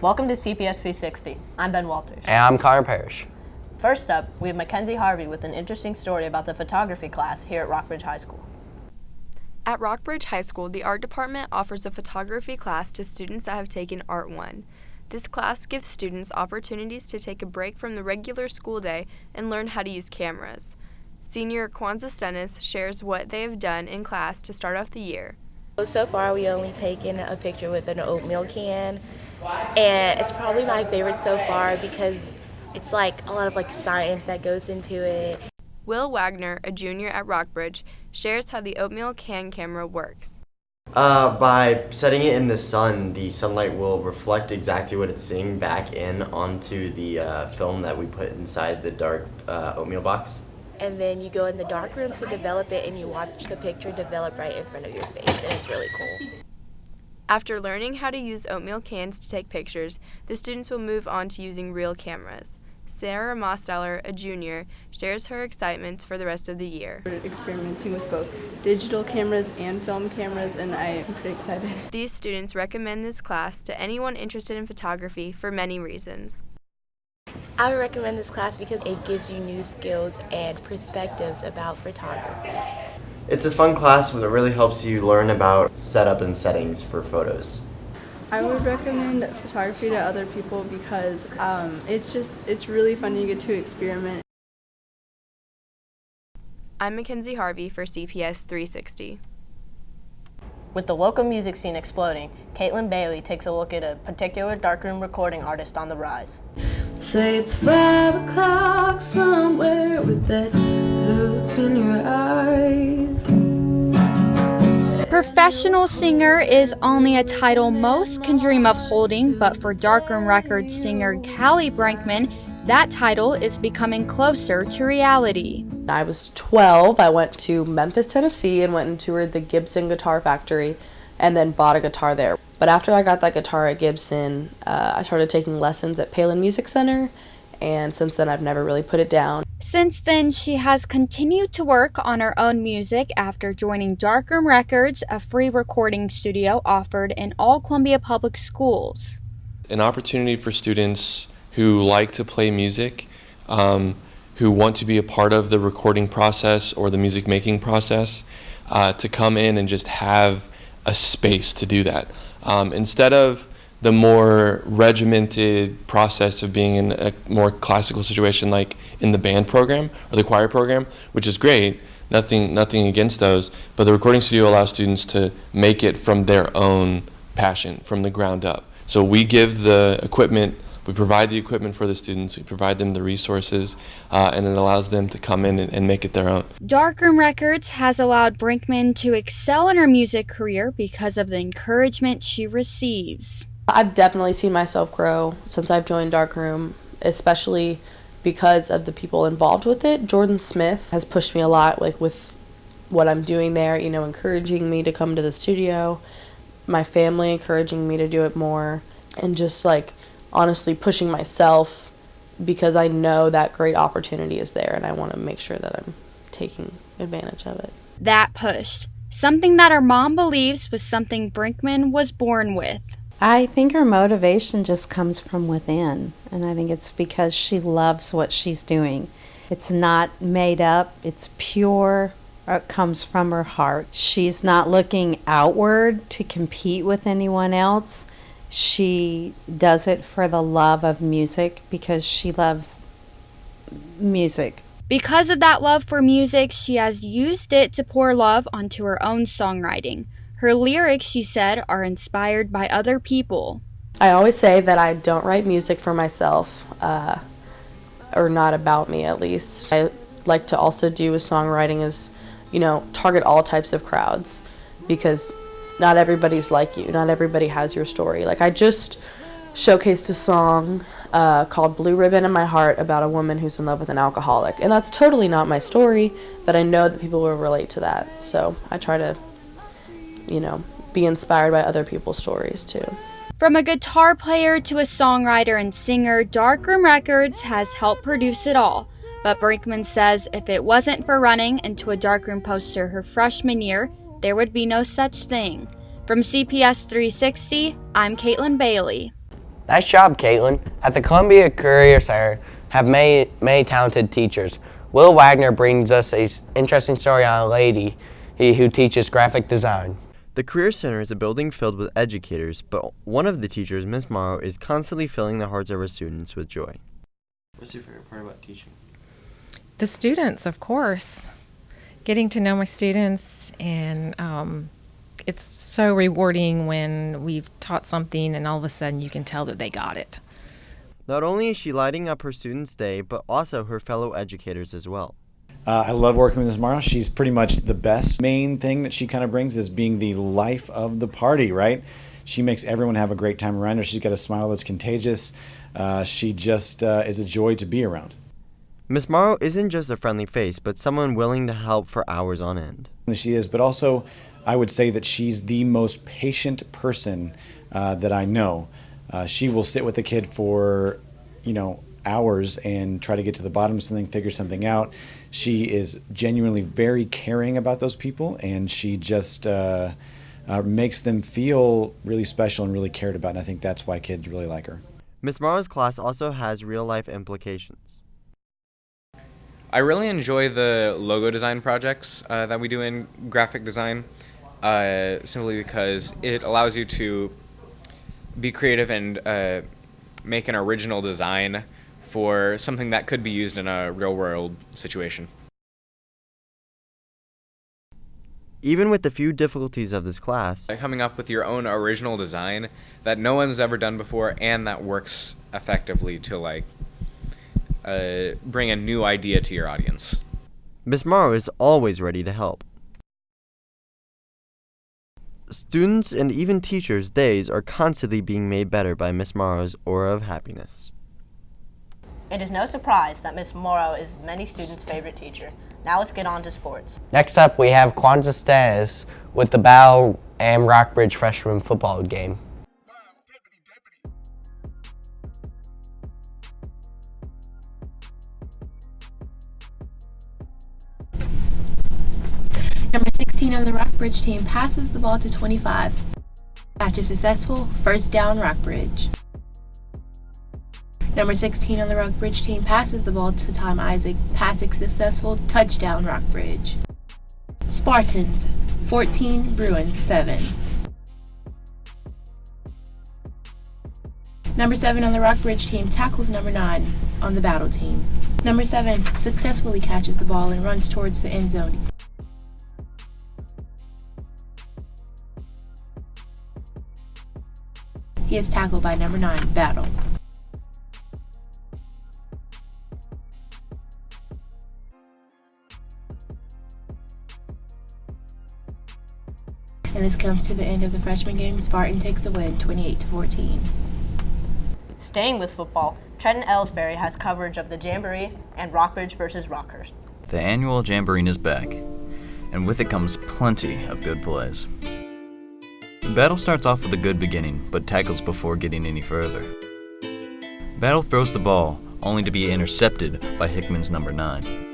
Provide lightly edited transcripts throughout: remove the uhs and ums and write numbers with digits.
Welcome to CPS360. I'm Ben Walters. And I'm Connor Parrish. First up, we have Mackenzie Harvey with an interesting story about the photography class here at Rockbridge High School. At Rockbridge High School, the art department offers a photography class to students that have taken Art 1. This class gives students opportunities to take a break from the regular school day and learn how to use cameras. Senior Kwanzaa Stennis shares what they have done in class to start off the year. So far, we only taken a picture with an oatmeal can, and it's probably my favorite so far because it's like a lot of science that goes into it. Will Wagner, a junior at Rockbridge, shares how the oatmeal can camera works. By setting it in the sun, the sunlight will reflect exactly what it's seeing back in onto the film that we put inside the dark oatmeal box. And then you go in the dark room to develop it, and you watch the picture develop right in front of your face, and it's really cool. After learning how to use oatmeal cans to take pictures, the students will move on to using real cameras. Sarah Mosteller, a junior, shares her excitement for the rest of the year. We're experimenting with both digital cameras and film cameras, and I am pretty excited. These students recommend this class to anyone interested in photography for many reasons. I would recommend this class because it gives you new skills and perspectives about photography. It's a fun class that really helps you learn about setup and settings for photos. I would recommend photography to other people because it's really fun. You get to experiment. I'm Mackenzie Harvey for CPS 360. With the local music scene exploding, Caitlin Bailey takes a look at a particular darkroom recording artist on the rise. Say it's 5 o'clock somewhere with that look in your eyes. Professional singer is only a title most can dream of holding, but for Darkroom Records singer Callie Brankman, that title is becoming closer to reality. I was 12. I went to Memphis, Tennessee, and went and toured the Gibson Guitar Factory and then bought a guitar there. But after I got that guitar at Gibson, I started taking lessons at Palin Music Center, and since then I've never really put it down. Since then, she has continued to work on her own music after joining Darkroom Records, a free recording studio offered in all Columbia public schools. An opportunity for students who like to play music, who want to be a part of the recording process or the music making process, to come in and just have a space to do that. Instead of the more regimented process of being in a more classical situation like in the band program or the choir program, which is great, nothing against those, but the recording studio allows students to make it from their own passion, from the ground up. So we give the equipment, we provide the equipment for the students, we provide them the resources, and it allows them to come in and make it their own. Darkroom Records has allowed Brinkman to excel in her music career because of the encouragement she receives. I've definitely seen myself grow since I've joined Darkroom, especially because of the people involved with it. Jordan Smith has pushed me a lot, with what I'm doing there, encouraging me to come to the studio, my family encouraging me to do it more, and just honestly pushing myself because I know that great opportunity is there and I want to make sure that I'm taking advantage of it. That push, something that her mom believes was something Brinkman was born with. I think her motivation just comes from within, and I think it's because she loves what she's doing. It's not made up, it's pure, it comes from her heart. She's not looking outward to compete with anyone else. She does it for the love of music because she loves music. Because of that love for music, she has used it to pour love onto her own songwriting. Her lyrics, she said, are inspired by other people. I always say that I don't write music for myself, or not about me at least. I like to also do with songwriting is, target all types of crowds because not everybody's like you. Not everybody has your story. I just showcased a song called Blue Ribbon in My Heart about a woman who's in love with an alcoholic. And that's totally not my story, but I know that people will relate to that. So I try to be inspired by other people's stories too. From a guitar player to a songwriter and singer, Darkroom Records has helped produce it all. But Brinkman says if it wasn't for running into a darkroom poster her freshman year, there would be no such thing. From CPS 360, I'm Caitlin Bailey. Nice job, Caitlin. At the Columbia Career Center have many talented teachers. Will Wagner brings us an interesting story on a lady who teaches graphic design. The Career Center is a building filled with educators, but one of the teachers, Miss Morrow, is constantly filling the hearts of her students with joy. What's your favorite part about teaching? The students, of course. Getting to know my students, and it's so rewarding when we've taught something and all of a sudden you can tell that they got it. Not only is she lighting up her students' day, but also her fellow educators as well. I love working with Ms. Morrow. She's pretty much the best. Main thing that she kind of brings is being the life of the party, right? She makes everyone have a great time around her. She's got a smile that's contagious. She just is a joy to be around. Miss Morrow isn't just a friendly face, but someone willing to help for hours on end. She is, but also I would say that she's the most patient person that I know. She will sit with a kid for, hours and try to get to the bottom of something, figure something out. She is genuinely very caring about those people, and she just makes them feel really special and really cared about, and I think that's why kids really like her. Miss Morrow's class also has real-life implications. I really enjoy the logo design projects that we do in graphic design, simply because it allows you to be creative and make an original design for something that could be used in a real-world situation. Even with the few difficulties of this class, Coming up with your own original design that no one's ever done before and that works effectively to bring a new idea to your audience. Miss Morrow is always ready to help. Students and even teachers' days are constantly being made better by Miss Morrow's aura of happiness. It is no surprise that Miss Morrow is many students' favorite teacher. Now let's get on to sports. Next up, we have Kwanzaa status with the Battle and Rockbridge freshman football game. Number 16 on the Rockbridge team passes the ball to 25. Catch is successful, first down Rockbridge. Number 16 on the Rockbridge team passes the ball to Tom Isaac, passing successful, touchdown Rockbridge. Spartans 14, Bruins 7. Number 7 on the Rockbridge team tackles number 9 on the Battle team. Number 7 successfully catches the ball and runs towards the end zone. He is tackled by number 9, Battle. And this comes to the end of the freshman game. Spartan takes the win, 28-14. Staying with football, Trenton Ellsbury has coverage of the Jamboree and Rockbridge versus Rockhurst. The annual Jamboree is back, and with it comes plenty of good plays. Battle starts off with a good beginning, but tackles before getting any further. Battle throws the ball, only to be intercepted by Hickman's number 9.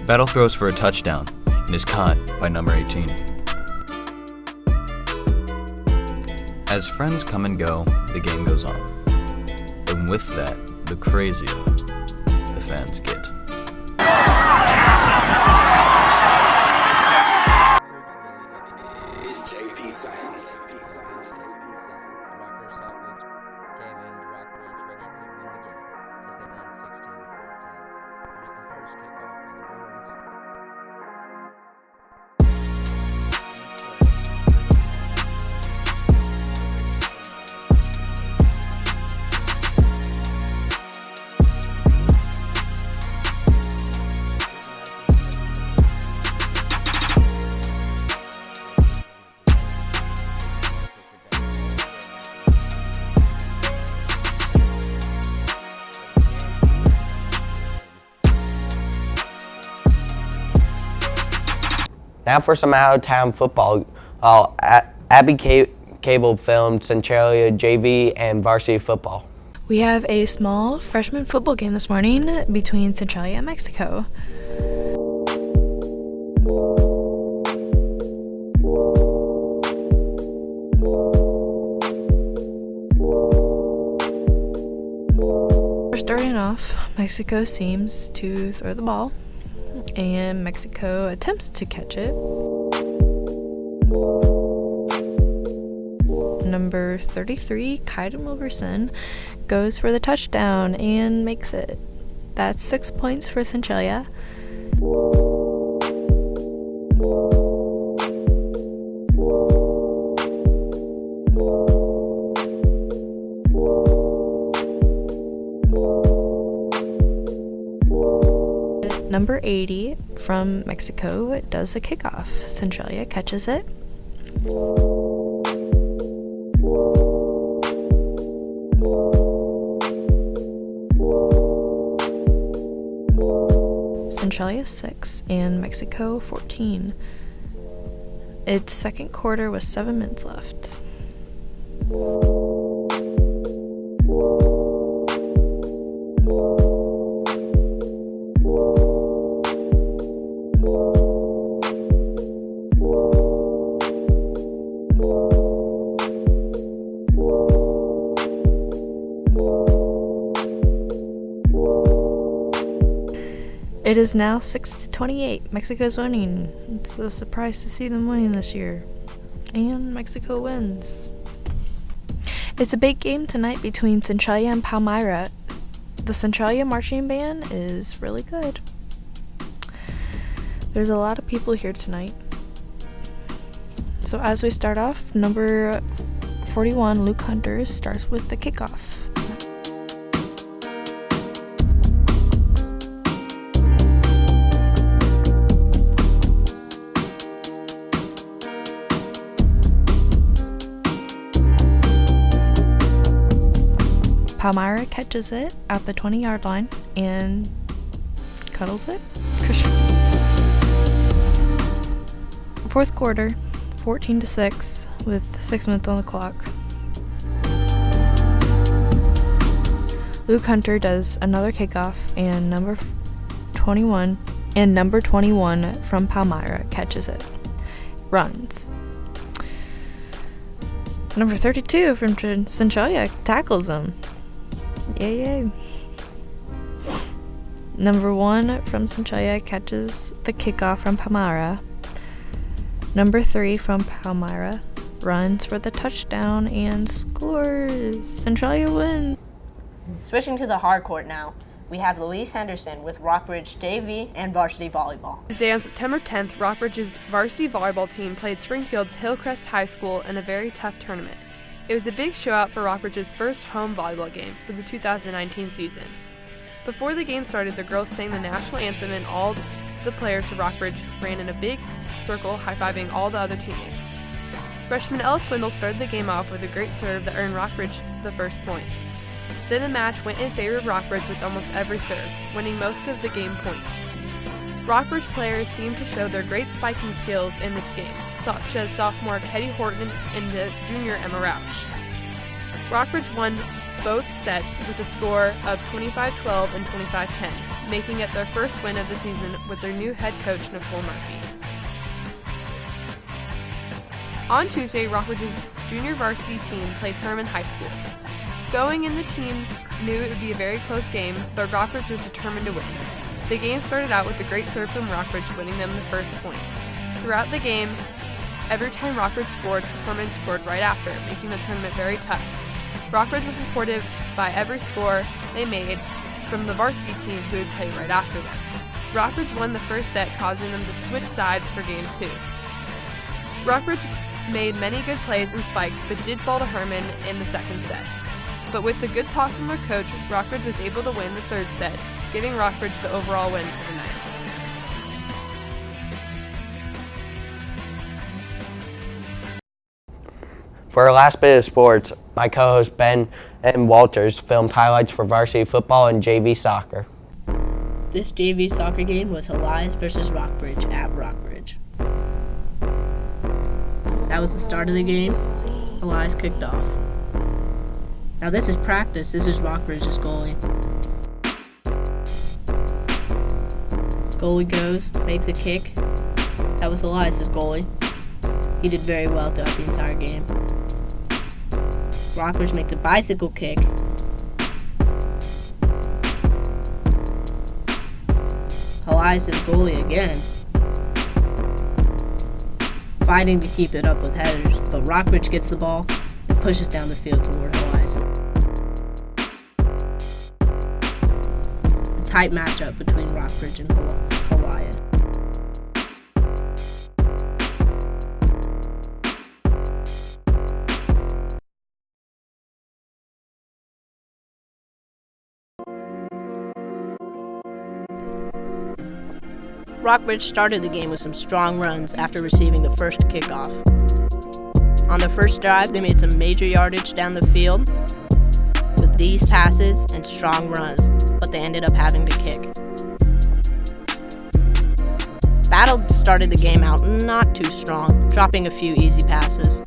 Battle throws for a touchdown and is caught by number 18. As friends come and go, the game goes on. And with that, the crazier the fans get. Now for some out-of-town football. Abby Cable filmed Centralia JV and varsity football. We have a small freshman football game this morning between Centralia and Mexico. We're starting off. Mexico seems to throw the ball, and Mexico attempts to catch it. Number 33, Kaiden Wilkerson, goes for the touchdown and makes it. That's 6 points for Centralia. Number 80 from Mexico does the kickoff. Centralia catches it. Centralia 6 and Mexico 14. Its second quarter with 7 minutes left. It is now 6-28. Mexico's winning. It's a surprise to see them winning this year. And Mexico wins. It's a big game tonight between Centralia and Palmyra. The Centralia marching band is really good. There's a lot of people here tonight. So as we start off, number 41, Luke Hunter, starts with the kickoff. Palmyra catches it at the 20-yard line and cuddles it. Fourth quarter, 14-6 with 6 minutes on the clock. Luke Hunter does another kickoff and number 21 from Palmyra catches it. Runs. Number 32 from Centralia tackles him. Yay. Number 1 from Centralia catches the kickoff from Palmyra. Number 3 from Palmyra runs for the touchdown and scores. Centralia wins. Switching to the hard court now, we have Louise Henderson with Rockbridge JV and varsity volleyball. Tuesday on September 10th, Rockbridge's varsity volleyball team played Springfield's Hillcrest High School in a very tough tournament. It was a big show-out for Rockbridge's first home volleyball game for the 2019 season. Before the game started, the girls sang the national anthem and all the players for Rockbridge ran in a big circle, high-fiving all the other teammates. Freshman Ella Swindle started the game off with a great serve that earned Rockbridge the first point. Then the match went in favor of Rockbridge with almost every serve, winning most of the game points. Rockbridge players seemed to show their great spiking skills in this game, such as sophomore Ketty Horton and the junior Emma Rausch. Rockbridge won both sets with a score of 25-12 and 25-10, making it their first win of the season with their new head coach Nicole Murphy. On Tuesday, Rockbridge's junior varsity team played Herman High School. Going in, the teams knew it would be a very close game, but Rockbridge was determined to win. The game started out with a great serve from Rockbridge, winning them the first point. Throughout the game, every time Rockbridge scored, Herman scored right after, making the tournament very tough. Rockbridge was supported by every score they made from the varsity team who would play right after them. Rockbridge won the first set, causing them to switch sides for game 2. Rockbridge made many good plays and spikes, but did fall to Herman in the second set. But with the good talk from their coach, Rockbridge was able to win the third set, giving Rockbridge the overall win for the night. For our last bit of sports, my co-host Ben and Walters filmed highlights for varsity football and JV soccer. This JV soccer game was Elias versus Rockbridge at Rockbridge. That was the start of the game. Elias kicked off. Now this is practice. This is Rockbridge's goalie. Goalie goes, makes a kick. That was Elias's goalie. He did very well throughout the entire game. Rockbridge makes a bicycle kick. Elias's goalie again. Fighting to keep it up with headers, but Rockbridge gets the ball and pushes down the field toward Elias. A tight matchup between Rockbridge and Elias. Rockbridge started the game with some strong runs after receiving the first kickoff. On the first drive, they made some major yardage down the field with these passes and strong runs, but they ended up having to kick. Battle started the game out not too strong, dropping a few easy passes.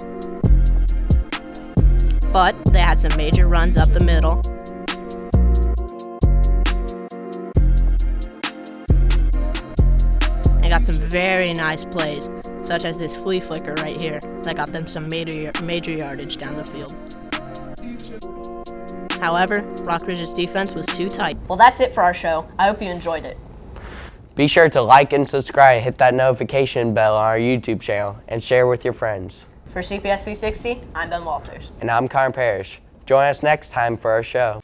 But they had some major runs up the middle. And got some very nice plays, such as this flea flicker right here that got them some major yardage down the field. However, Rockbridge's defense was too tight. Well, that's it for our show. I hope you enjoyed it. Be sure to like and subscribe, hit that notification bell on our YouTube channel, and share with your friends. For CPS360, I'm Ben Walters. And I'm Connor Parrish. Join us next time for our show.